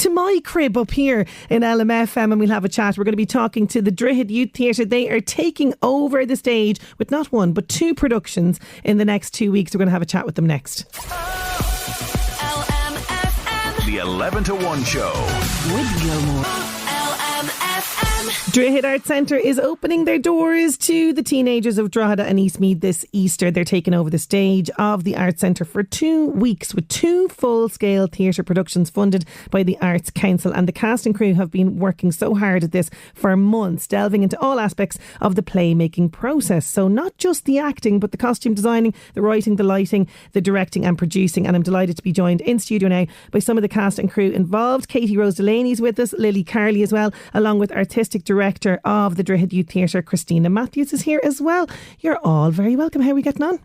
to my crib up here in LMFM and we'll have a chat. We're going to be talking to the Droichead Youth Theatre. They are taking over the stage with not one but two productions in the next 2 weeks. We're going to have a chat with them next. LMFM. The 11 to 1 show with Gilmore. Droichead Arts Centre is opening their doors to the teenagers of Drogheda and Eastmead this Easter. They're taking over the stage of the Arts Centre for 2 weeks with 2 full-scale theatre productions funded by the Arts Council. And the cast and crew have been working so hard at this for months, delving into all aspects of the play-making process. So not just the acting, but the costume designing, the writing, the lighting, the directing and producing. And I'm delighted to be joined in studio now by some of the cast and crew involved. Katie Rose Delaney's with us, Lily Carley as well, along with Artistic Director of the Droichead Youth Theatre, Christina Matthews is here as well. You're all very welcome. How are we getting on?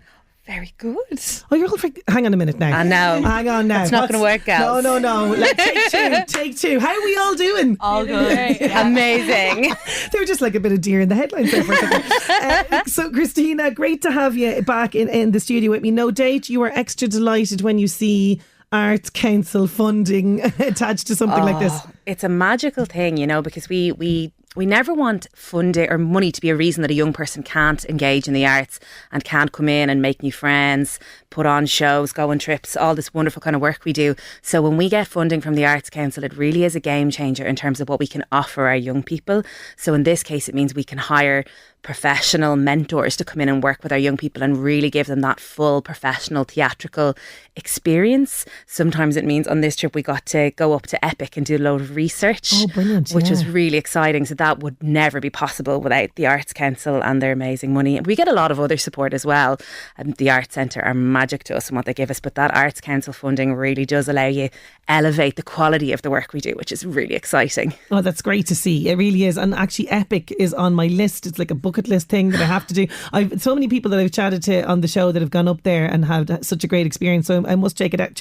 Very good. Oh, you're all hang on a minute now. I know. Hang on now. It's not going to work out. No. Let's take two. How are we all doing? All good. Yeah. Amazing. They were just like a bit of deer in the headlines there for a second. So Christina, great to have you back in the studio with me. No doubt you are extra delighted when you see Arts Council funding attached to something like this. It's a magical thing, you know, because we never want funding or money to be a reason that a young person can't engage in the arts and can't come in and make new friends, put on shows, go on trips, all this wonderful kind of work we do. So when we get funding from the Arts Council, it really is a game changer in terms of what we can offer our young people. So in this case, it means we can hire professional mentors to come in and work with our young people and really give them that full professional theatrical experience. Sometimes it means on this trip we got to go up to Epic and do a load of research. Oh, brilliant. Which was really exciting. So that would never be possible without the Arts Council and their amazing money. We get a lot of other support as well. The Arts Centre are magic to us and what they give us, but that Arts Council funding really does allow you elevate the quality of the work we do, which is really exciting. Oh, that's great to see. It really is. And actually Epic is on my list. It's like a bucket list thing that I have to do. I've so many people that I've chatted to on the show that have gone up there and had such a great experience, so I must check it out.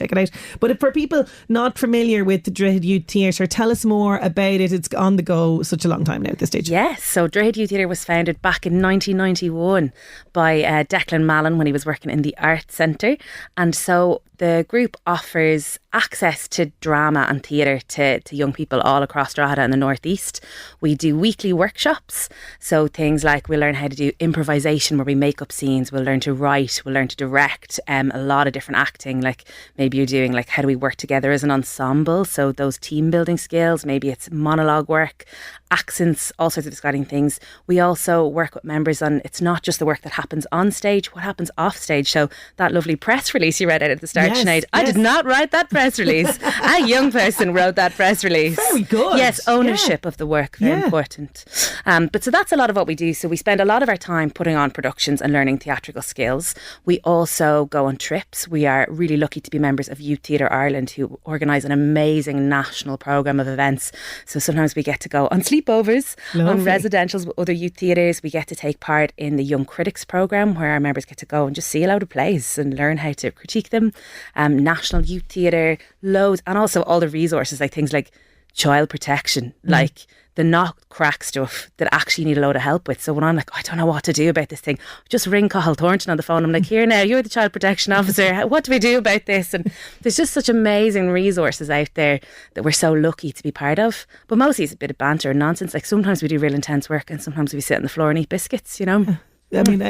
But for people not familiar with the Droichead Youth Theatre, tell us more about it. It's on the go such a long time now at this stage. Yes, so Droichead Youth Theatre was founded back in 1991 by Declan Mallon when he was working in the Arts Centre, and so the group offers access to drama and theatre to young people all across Drogheda and the North East. We do weekly workshops, so things like we'll learn how to do improvisation where we make up scenes, we'll learn to write, we'll learn to direct, a lot of different acting, like maybe you're doing like how do we work together as an ensemble, so those team building skills, maybe it's monologue work, accents, all sorts of exciting things. We also work with members on, it's not just the work that happens on stage, what happens off stage. So that lovely press release you read out at the start, Sinead, I did not write that press release. A young person wrote that press release. Very good. Yes, ownership of the work, very important. But so that's a lot of what we do. So we spend a lot of our time putting on productions and learning theatrical skills. We also go on trips. We are really lucky to be members of Youth Theatre Ireland, who organise an amazing national programme of events. So sometimes we get to go on sleepovers, on residentials with other youth theatres. We get to take part in the Young Critics programme, where our members get to go and just see a load of plays and learn how to critique them. National Youth Theatre, loads, and also all the resources like things like child protection, like the not crack stuff that actually need a load of help with. So when I'm like, I don't know what to do about this thing, just ring Cathal Thornton on the phone. I'm like, here now, you're the child protection officer. What do we do about this? And there's just such amazing resources out there that we're so lucky to be part of. But mostly it's a bit of banter and nonsense. Like sometimes we do real intense work and sometimes we sit on the floor and eat biscuits, you know. I mean,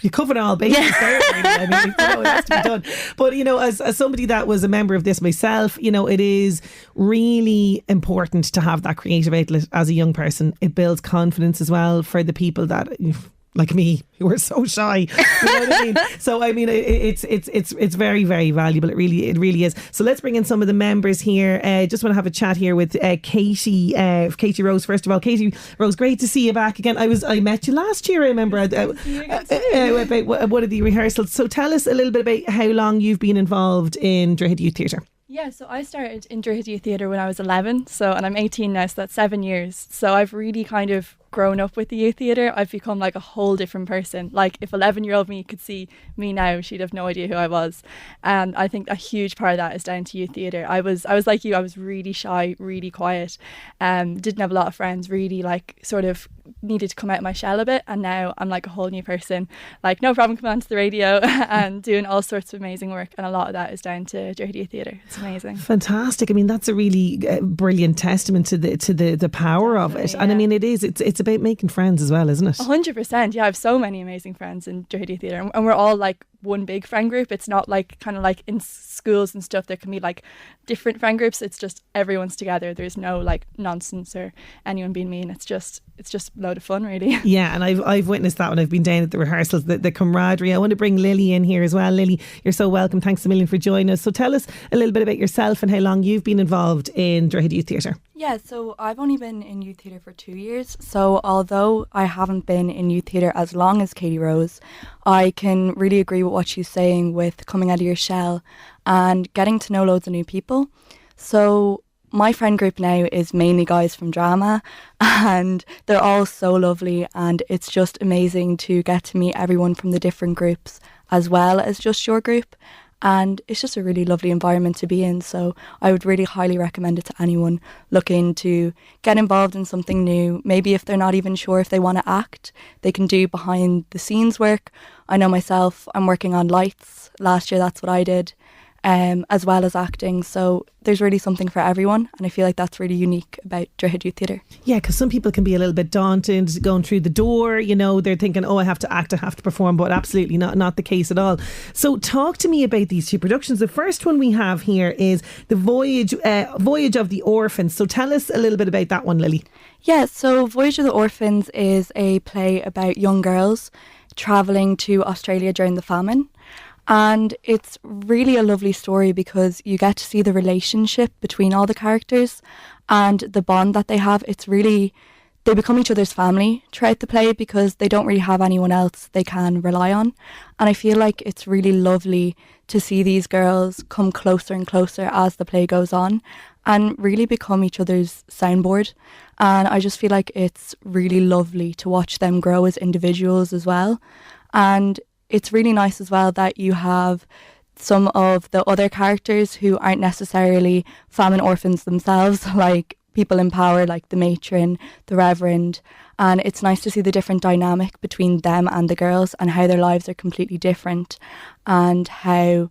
you cover all bases there. Really. I mean, it has to be done. But, as somebody that was a member of this myself, it is really important to have that creative outlet as a young person. It builds confidence as well for the people that, like me, who are so shy. You know what I mean? So, I mean, it's very, very valuable. It really is. So let's bring in some of the members here. Just want to have a chat here with Katie Rose. First of all, Katie Rose, great to see you back again. I met you last year, I remember, about one of the rehearsals. So tell us a little bit about how long you've been involved in Droichead Youth Theatre. Yeah, so I started in Droichead Youth Theatre when I was 11, and I'm 18 now, so that's 7 years. So I've really kind of grown up with the youth theatre, I've become like a whole different person. Like if 11-year-old me could see me now, she'd have no idea who I was. And I think a huge part of that is down to youth theatre. I was like you, I was really shy, really quiet, didn't have a lot of friends, really like sort of needed to come out of my shell a bit, and now I'm like a whole new person, like no problem coming onto the radio and doing all sorts of amazing work, and a lot of that is down to Droichead Youth Theatre. It's amazing. Fantastic. I mean, that's a really brilliant testament to the power of it. And I mean, it's about making friends as well, isn't it? 100%. Yeah, I have so many amazing friends in Droichead Youth Theatre, and we're all like one big friend group. It's not like kind of like in schools and stuff there can be like different friend groups. It's just everyone's together. There's no like nonsense or anyone being mean. It's just a load of fun, really. Yeah, and I've witnessed that when I've been down at the rehearsals, the camaraderie. I want to bring Lily in here as well. Lily, you're so welcome. Thanks a million for joining us. So tell us a little bit about yourself and how long you've been involved in Droichead Youth Theatre. Yeah, so I've only been in youth theatre for 2 years. So although I haven't been in youth theatre as long as Katie Rose, I can really agree with what she's saying with coming out of your shell and getting to know loads of new people. So my friend group now is mainly guys from drama, and they're all so lovely, and it's just amazing to get to meet everyone from the different groups as well as just your group. And it's just a really lovely environment to be in. So I would really highly recommend it to anyone looking to get involved in something new. Maybe if they're not even sure if they want to act, they can do behind the scenes work. I know myself, I'm working on lights. Last year, that's what I did, as well as acting. So there's really something for everyone, and I feel like that's really unique about Droichead Youth Theatre. Yeah, because some people can be a little bit daunted going through the door, you know, they're thinking, oh, I have to act, I have to perform, but absolutely not the case at all. So talk to me about these two productions. The first one we have here is the Voyage of the Orphans. So tell us a little bit about that one, Lily. Yeah, so Voyage of the Orphans is a play about young girls travelling to Australia during the famine. And it's really a lovely story because you get to see the relationship between all the characters and the bond that they have. It's really, they become each other's family throughout the play because they don't really have anyone else they can rely on. And I feel like it's really lovely to see these girls come closer and closer as the play goes on and really become each other's soundboard. And I just feel like it's really lovely to watch them grow as individuals as well. And it's really nice as well that you have some of the other characters who aren't necessarily famine orphans themselves, like people in power, like the matron, the reverend. And it's nice to see the different dynamic between them and the girls and how their lives are completely different and how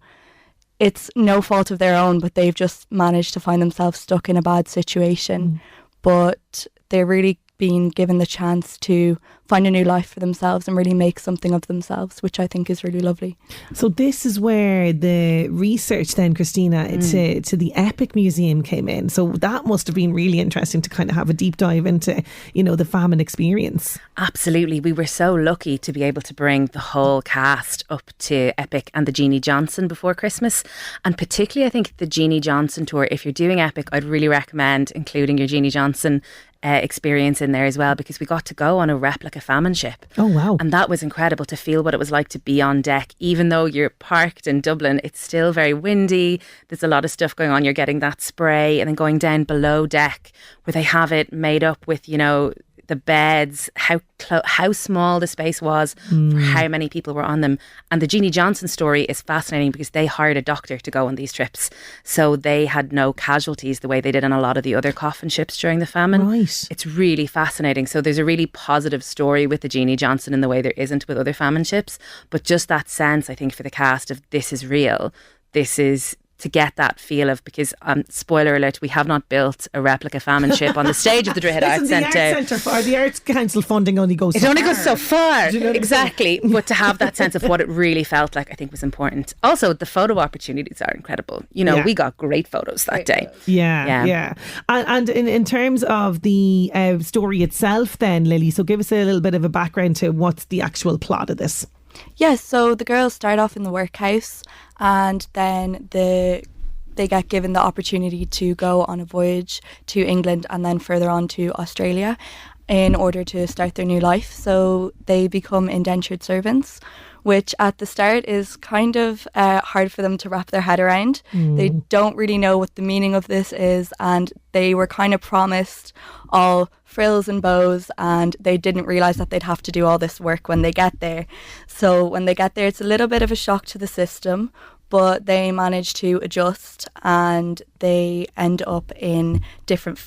it's no fault of their own, but they've just managed to find themselves stuck in a bad situation. But they're really being given the chance to find a new life for themselves and really make something of themselves, which I think is really lovely. So this is where the research then, Christina, to the Epic Museum came in. So that must have been really interesting to kind of have a deep dive into, you know, the famine experience. Absolutely. We were so lucky to be able to bring the whole cast up to Epic and the Jeannie Johnson before Christmas. And particularly, I think the Jeannie Johnson tour, if you're doing Epic, I'd really recommend including your Jeannie Johnson experience in there as well, because we got to go on a replica famine ship. Oh wow. And that was incredible to feel what it was like to be on deck. Even though you're parked in Dublin, it's still very windy, there's a lot of stuff going on, you're getting that spray, and then going down below deck where they have it made up with, you know, the beds, how small the space was for how many people were on them. And the Jeannie Johnson story is fascinating because they hired a doctor to go on these trips, so they had no casualties the way they did on a lot of the other coffin ships during the famine. Right. It's really fascinating. So there's a really positive story with the Jeannie Johnson in the way there isn't with other famine ships, but just that sense, I think, for the cast of this is real, this is to get that feel of, because spoiler alert, we have not built a replica famine ship on the stage of the Droichead Arts Centre. The Arts Council funding only goes so far. You know exactly. But to have that sense of what it really felt like, I think was important. Also, the photo opportunities are incredible. You know, we got great photos that day. Yeah. And in terms of the story itself then, Lily, so give us a little bit of a background to what's the actual plot of this. Yes, so the girls start off in the workhouse and then they get given the opportunity to go on a voyage to England and then further on to Australia in order to start their new life. So they become indentured servants, which at the start is kind of hard for them to wrap their head around. They don't really know what the meaning of this is, and they were kind of promised all frills and bows, and they didn't realise that they'd have to do all this work when they get there. So when they get there, it's a little bit of a shock to the system, but they manage to adjust, and they end up in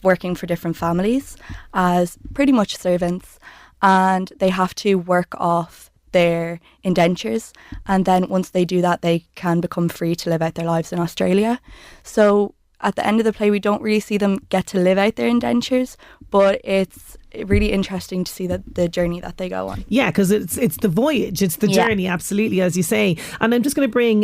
working for different families as pretty much servants, and they have to work off their indentures, and then once they do that, they can become free to live out their lives in Australia. So at the end of the play, we don't really see them get to live out their indentures, but it's really interesting to see the journey that they go on. Yeah, because it's the voyage, it's the journey, absolutely, as you say. And I'm just going to bring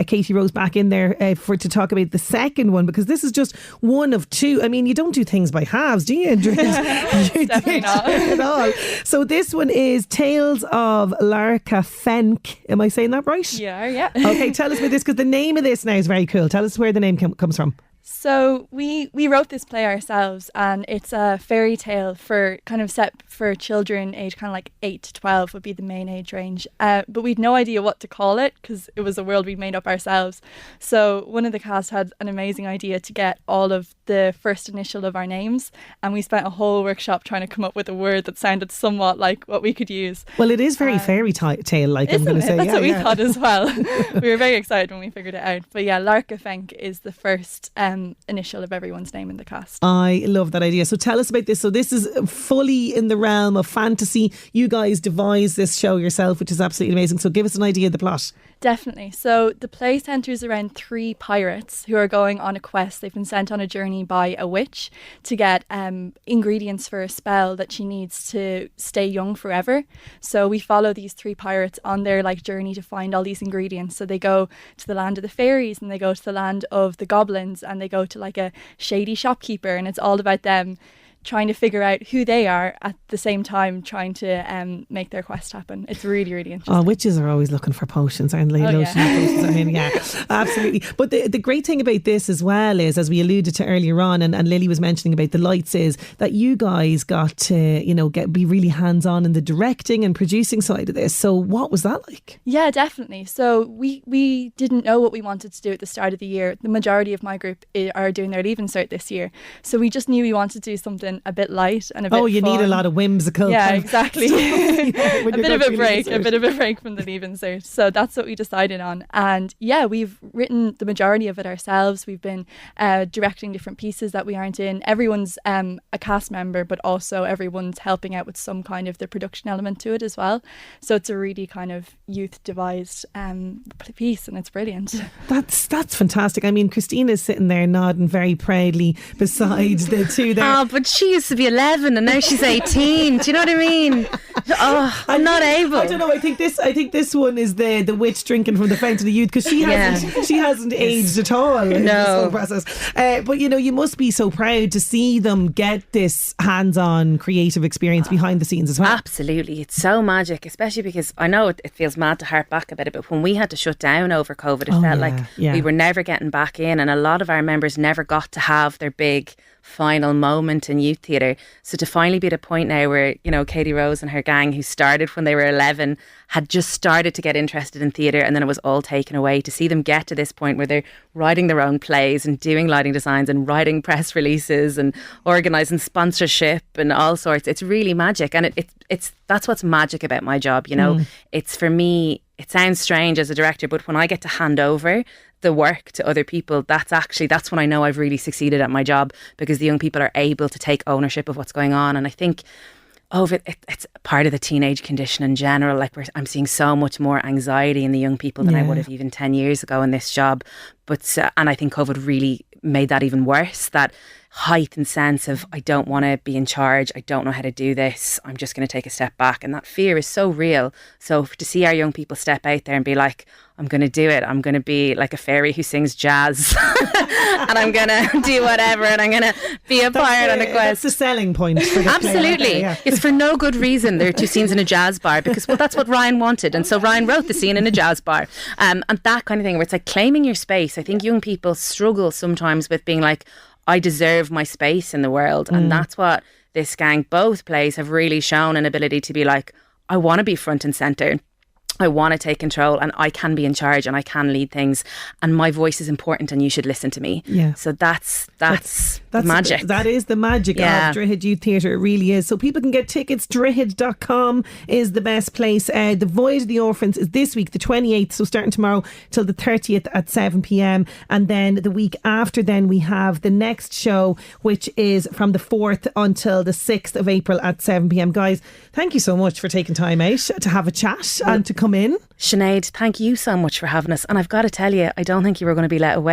Katie Rose back in there to talk about the second one, because this is just one of two. I mean, you don't do things by halves, do you? Definitely not at all. So this one is Tales of Larkafenc. Am I saying that right? Yeah. Okay, tell us about this, because the name of this now is very cool. Tell us where the name comes from. So we wrote this play ourselves, and it's a fairy tale for kind of set for children age kind of like 8 to 12 would be the main age range. But we'd no idea what to call it because it was a world we made up ourselves. So one of the cast had an amazing idea to get all of the first initial of our names, and we spent a whole workshop trying to come up with a word that sounded somewhat like what we could use. Well, it is very fairy tale like, I'm going to say. That's what we thought as well. We were very excited when we figured it out. But yeah, Larkafenc is the first initial of everyone's name in the cast. I love that idea. So tell us about this. So this is fully in the realm of fantasy. You guys devised this show yourself, which is absolutely amazing. So give us an idea of the plot. Definitely. So the play centres around 3 pirates who are going on a quest. They've been sent on a journey by a witch to get ingredients for a spell that she needs to stay young forever. So we follow these 3 pirates on their journey to find all these ingredients. So they go to the land of the fairies, and they go to the land of the goblins, and they go to a shady shopkeeper, and it's all about them trying to figure out who they are at the same time trying to make their quest happen. It's really, really interesting. Oh, witches are always looking for potions, aren't they? Potions. I mean, yeah, absolutely. But the great thing about this as well is, as we alluded to earlier on, and Lily was mentioning about the lights, is that you guys got to be really hands-on in the directing and producing side of this. So what was that like? Yeah, definitely. So we didn't know what we wanted to do at the start of the year. The majority of my group are doing their Leaving Cert this year. So we just knew we wanted to do something a bit light and a bit fun. Need a lot of whimsical. Yeah, exactly. A bit of a break from the Leaving Cert. So that's what we decided on. And yeah, we've written the majority of it ourselves. We've been directing different pieces that we aren't in. Everyone's a cast member, but also everyone's helping out with some kind of the production element to it as well. So it's a really kind of youth devised piece, and it's brilliant. That's fantastic. I mean, Christina's sitting there nodding very proudly beside the two there. Oh, but she used to be 11 and now she's 18. Do you know what I mean? Oh, I'm not able. I don't know. I think this one is the witch drinking from the fountain of youth, because she hasn't aged at all in this whole process. But you must be so proud to see them get this hands-on creative experience behind the scenes as well. Absolutely. It's so magic, especially because I know it feels mad to harp back a bit, but when we had to shut down over COVID, it felt like we were never getting back in, and a lot of our members never got to have their big final moment in youth theatre. So to finally be at a point now where Katie Rose and her gang, who started when they were 11, had just started to get interested in theatre, and then it was all taken away, to see them get to this point where they're writing their own plays and doing lighting designs and writing press releases and organising sponsorship and all sorts. It's really magic, and it's that's what's magic about my job. It's, for me, it sounds strange as a director, but when I get to hand over the work to other people, that's when I know I've really succeeded at my job, because the young people are able to take ownership of what's going on. And I think it's part of the teenage condition in general. I'm seeing so much more anxiety in the young people than I would have even 10 years ago in this job. But and I think COVID really made that even worse, that heightened sense of, I don't want to be in charge, I don't know how to do this, I'm just going to take a step back. And that fear is so real. So to see our young people step out there and be like, I'm going to do it, I'm going to be like a fairy who sings jazz and I'm going to do whatever, and I'm going to be a pirate on a quest. That's the selling point for the Absolutely. Play. It's for no good reason there are 2 scenes in a jazz bar, because that's what Ryan wanted, and so Ryan wrote the scene in a jazz bar, and that kind of thing, where it's like claiming your space. I think young people struggle sometimes with being like, I deserve my space in the world. And that's what this gang, both plays, have really shown an ability to be like, I want to be front and centre. I want to take control, and I can be in charge, and I can lead things, and my voice is important, and you should listen to me. Yeah. So that's the magic. That is the magic of Droichead Youth Theatre. It really is. So people can get tickets. Droichead.com is the best place. The Voyage of the Orphans is this week, the 28th, so starting tomorrow till the 30th at 7 p.m. And then the week after then we have the next show, which is from the 4th until the 6th of April at 7 p.m. Guys, thank you so much for taking time out to have a chat and to come in. Sinead, thank you so much for having us. And I've got to tell you, I don't think you were going to be let away.